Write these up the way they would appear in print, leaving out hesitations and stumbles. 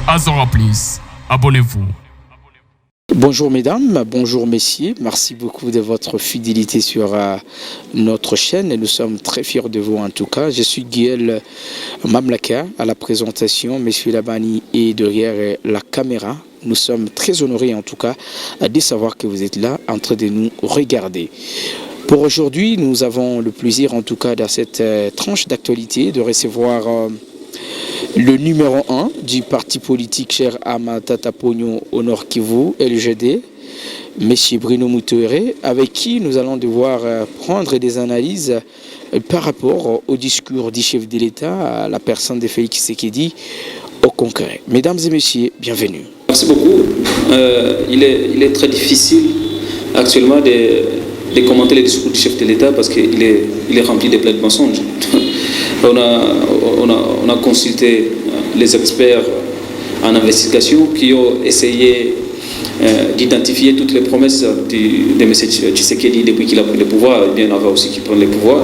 Azora Plus, abonnez-vous. Bonjour mesdames, bonjour messieurs, merci beaucoup de votre fidélité sur notre chaîne et nous sommes très fiers de vous en tout cas. Je suis Guel Mamlaka à la présentation, monsieur Labani est derrière la caméra. Nous sommes très honorés en tout cas de savoir que vous êtes là en train de nous regarder. Pour aujourd'hui, nous avons le plaisir en tout cas dans cette tranche d'actualité de recevoir le numéro 1 du parti politique cher Amatata Pogno au Nord Kivu, LGD, M. Bruno Moutouré, avec qui nous allons devoir prendre des analyses par rapport au discours du chef de l'État, à la personne de Félix Tshisekedi, au concret. Mesdames et messieurs, bienvenue. Merci beaucoup. Il est très difficile actuellement de commenter les discours du chef de l'État parce qu'il est rempli de plein de mensonges. On a consulté les experts en investigation qui ont essayé d'identifier toutes les promesses de M. Tshisekedi depuis qu'il a pris le pouvoir, et bien avant aussi qu'il prenne le pouvoir.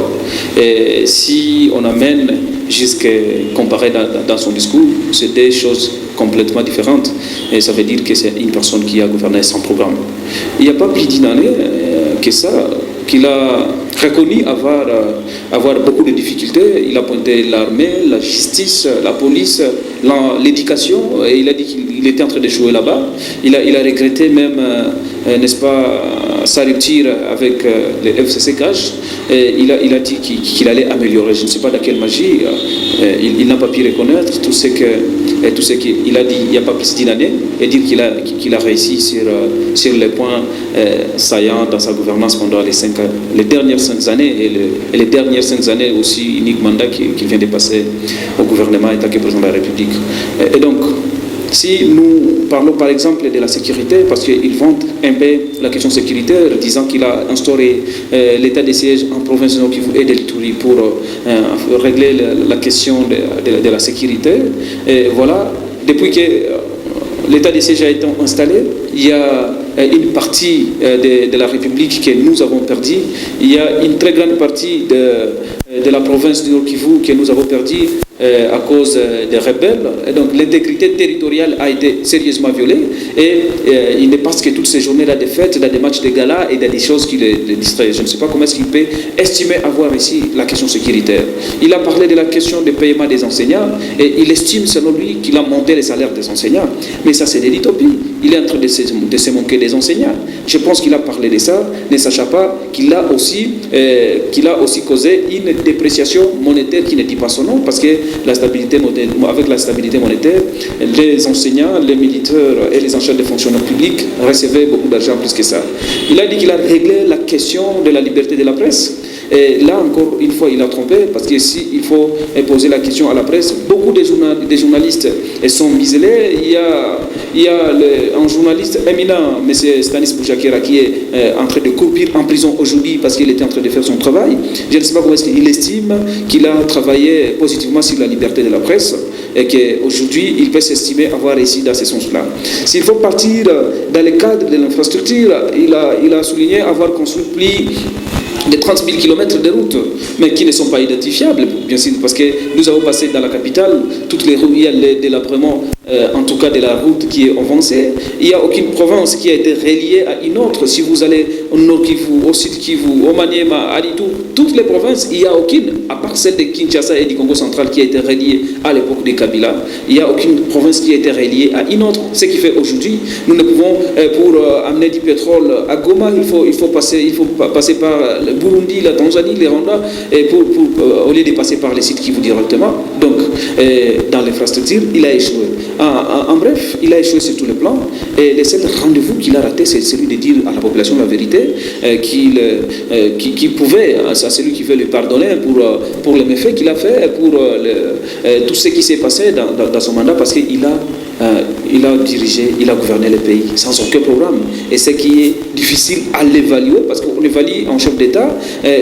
Et si on amène jusqu'à comparer dans son discours, c'est des choses complètement différentes. Et ça veut dire que c'est une personne qui a gouverné sans programme. Il n'y a pas plus d'une année que ça qu'il a reconnu avoir beaucoup de difficultés. Il a pointé l'armée, la justice, la police, l'éducation, et il a dit qu'il était en train de jouer là-bas. Il a regretté même, n'est-ce pas, sa rupture avec le FCC-CAJ. Il a dit qu'il allait améliorer. Je ne sais pas dans quelle magie. Il n'a pas pu reconnaître tout ce qu'il a dit il n'y a pas plus d'une année et dire qu'il a réussi sur les points saillants dans sa gouvernance pendant les dernières 5 années et les dernières 5 années aussi unique mandat qu'il vient de passer au gouvernement en tant que président de la République. Et donc, si nous parlons par exemple de la sécurité, parce qu'ils vendent un peu la question sécuritaire, disant qu'il a instauré l'état de siège en province de Nord Kivu et de l'Ituri pour régler la question de la sécurité. Et voilà, depuis que l'état de siège a été installé, il y a une partie de la République que nous avons perdue, il y a une très grande partie de la province du Nord Kivu que nous avons perdue à cause des rebelles. Et donc l'intégrité territoriale a été sérieusement violée et il ne passe que toutes ces journées-là de fêtes, dans des matchs de gala et dans des choses qui le distraient. Je ne sais pas comment est-ce qu'il peut estimer avoir ici la question sécuritaire. Il a parlé de la question du paiement des enseignants et il estime selon lui qu'il a monté les salaires des enseignants. Mais ça c'est de l'utopie. Il est en train de se moquer des enseignants. Je pense qu'il a parlé de ça, ne sachant pas qu'il a aussi causé une dépréciation monétaire qui ne dit pas son nom, parce que avec la stabilité monétaire, les enseignants, les militaires et les anciens des fonctionnaires publics recevaient beaucoup d'argent plus que ça. Il a dit qu'il a réglé la question de la liberté de la presse. Et là, encore une fois, il a trompé, parce que si il faut poser la question à la presse, beaucoup de journalistes sont muselés. Il y a un journaliste éminent, M. Stanis Boujakera, qui est en train de courir en prison aujourd'hui parce qu'il était en train de faire son travail. Je ne sais pas comment est-ce qu'il estime qu'il a travaillé positivement sur la liberté de la presse et qu'aujourd'hui, il peut s'estimer avoir réussi dans ce sens-là. S'il faut partir dans le cadre de l'infrastructure, il a souligné avoir construit plus de 30 000 km de routes, mais qui ne sont pas identifiables, bien sûr, parce que nous avons passé dans la capitale toutes les rues, il y a le délabrement, en tout cas de la route qui est avancée. Il n'y a aucune province qui a été reliée à une autre. Si vous allez au Nord Kivu, au Sud Kivu, au Maniema, à Litou, toutes les provinces, il n'y a aucune, à part celle de Kinshasa et du Congo central qui a été reliée à l'époque de Kabila, il n'y a aucune province qui a été reliée à une autre. Ce qui fait aujourd'hui, nous ne pouvons, pour amener du pétrole à Goma, il faut passer par le Burundi, la Tanzanie, les Rwanda, et au lieu de passer par les sites Kivu directement. Donc, dans l'infrastructure, il a échoué. En bref, il a échoué sur tous les plans. Et le seul rendez-vous qu'il a raté, c'est celui de dire à la population la vérité, qu'il pouvait, c'est celui qui veut lui pardonner pour les méfaits qu'il a fait, pour tout ce qui s'est passé dans son mandat, parce qu'il a dirigé, il a gouverné le pays sans aucun programme. Et ce qui est difficile à l'évaluer, parce qu'on évalue un chef d'État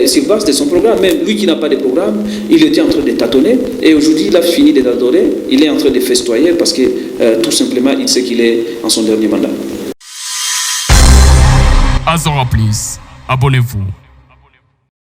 sur base de son programme. Même lui qui n'a pas de programme, il était en train de tâtonner. Et aujourd'hui, il a fini de tâtonner. Il est en train de festoyer parce que tout simplement, il sait qu'il est en son dernier mandat. Azora Plus, abonnez-vous.